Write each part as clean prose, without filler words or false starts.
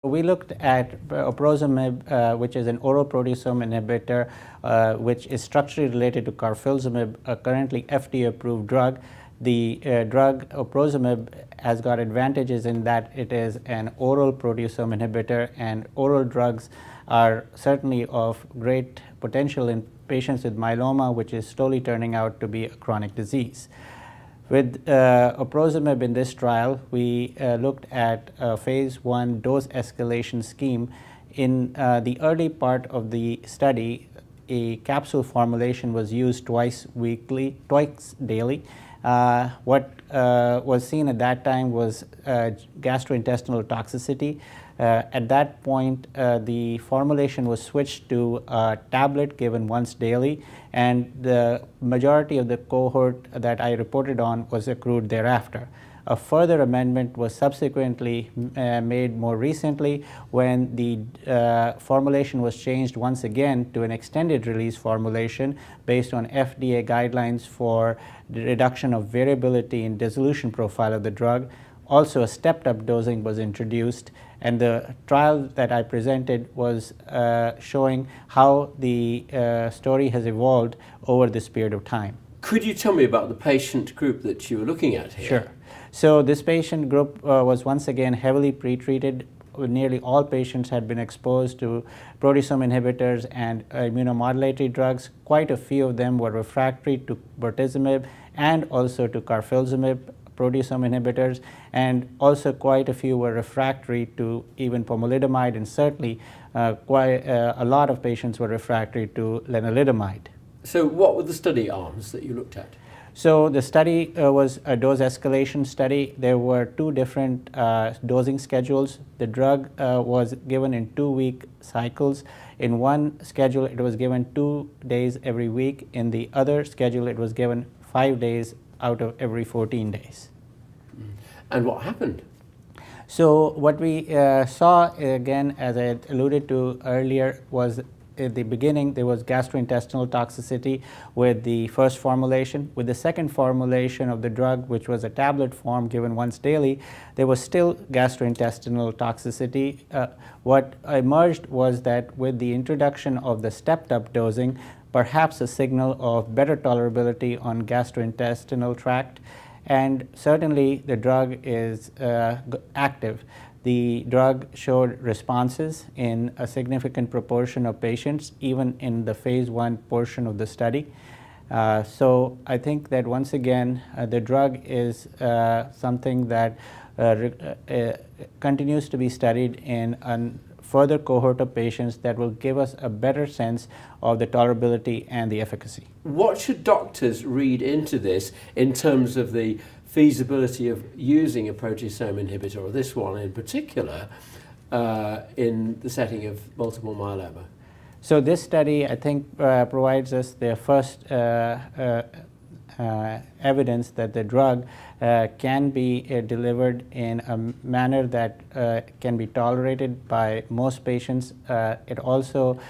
We looked at Oprozomib, which is an oral proteasome inhibitor, which is structurally related to carfilzomib, a currently FDA-approved drug. The drug Oprozomib has got advantages in that it is an oral proteasome inhibitor, and oral drugs are certainly of great potential in patients with myeloma, which is slowly turning out to be a chronic disease. With Oprozomib in this trial, we looked at a phase 1 dose escalation scheme. In the early part of the study, a capsule formulation was used twice daily. What was seen at that time was gastrointestinal toxicity. At that point, the formulation was switched to a tablet given once daily, and the majority of the cohort that I reported on was accrued thereafter. A further amendment was subsequently made more recently when the formulation was changed once again to an extended release formulation based on FDA guidelines for the reduction of variability in dissolution profile of the drug. Also, a stepped-up dosing was introduced, and the trial that I presented was showing how the story has evolved over this period of time. Could you tell me about the patient group that you were looking at here? Sure. So this patient group was once again heavily pretreated. Nearly all patients had been exposed to proteasome inhibitors and immunomodulatory drugs. Quite a few of them were refractory to Oprozomib and also to carfilzomib proteasome inhibitors, and also quite a few were refractory to even pomalidomide, and certainly quite a lot of patients were refractory to lenalidomide. So what were the study arms that you looked at? So the study was a dose escalation study. There were two different dosing schedules. The drug was given in 2-week cycles. In one schedule, it was given 2 days every week. In the other schedule, it was given 5 days out of every 14 days. And what happened? So what we saw, again, as I had alluded to earlier, was at the beginning there was gastrointestinal toxicity with the first formulation. With the second formulation of the drug, which was a tablet form given once daily, there was still gastrointestinal toxicity. What emerged was that with the introduction of the stepped-up dosing, perhaps a signal of better tolerability on gastrointestinal tract, and certainly the drug is active. The drug showed responses in a significant proportion of patients, even in the phase 1 portion of the study. So I think that once again, the drug is something that continues to be studied in a further cohort of patients that will give us a better sense of the tolerability and the efficacy. What should doctors read into this in terms of the feasibility of using a proteasome inhibitor, or this one in particular, in the setting of multiple myeloma? So this study, I think, provides us the first evidence that the drug can be delivered in a manner that can be tolerated by most patients. It also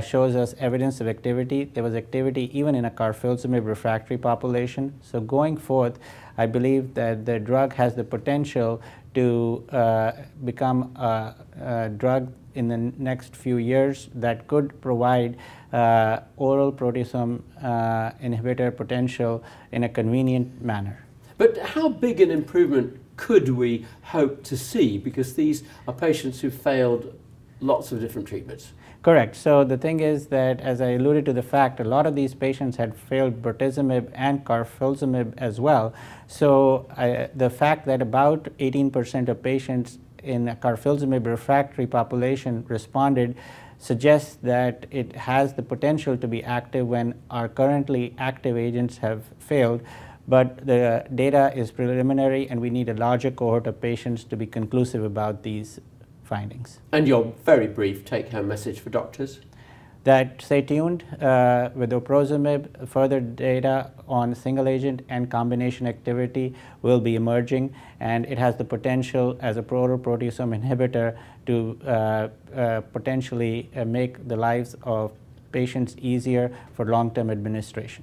shows us evidence of activity. There was activity even in a carfilzomib refractory population. So going forth, I believe that the drug has the potential to become a drug in the next few years that could provide oral proteasome inhibitor potential in a convenient manner. But how big an improvement could we hope to see? Because these are patients who failed lots of different treatments. Correct. So the thing is that, as I alluded to the fact, a lot of these patients had failed Oprozomib and carfilzomib as well. So the fact that about 18% of patients in a carfilzomib refractory population responded suggests that it has the potential to be active when our currently active agents have failed. But the data is preliminary, and we need a larger cohort of patients to be conclusive about these findings. And your very brief take-home message for doctors? That stay tuned with Oprozomib. Further data on single agent and combination activity will be emerging, and it has the potential as a oral proteasome inhibitor to potentially make the lives of patients easier for long-term administration.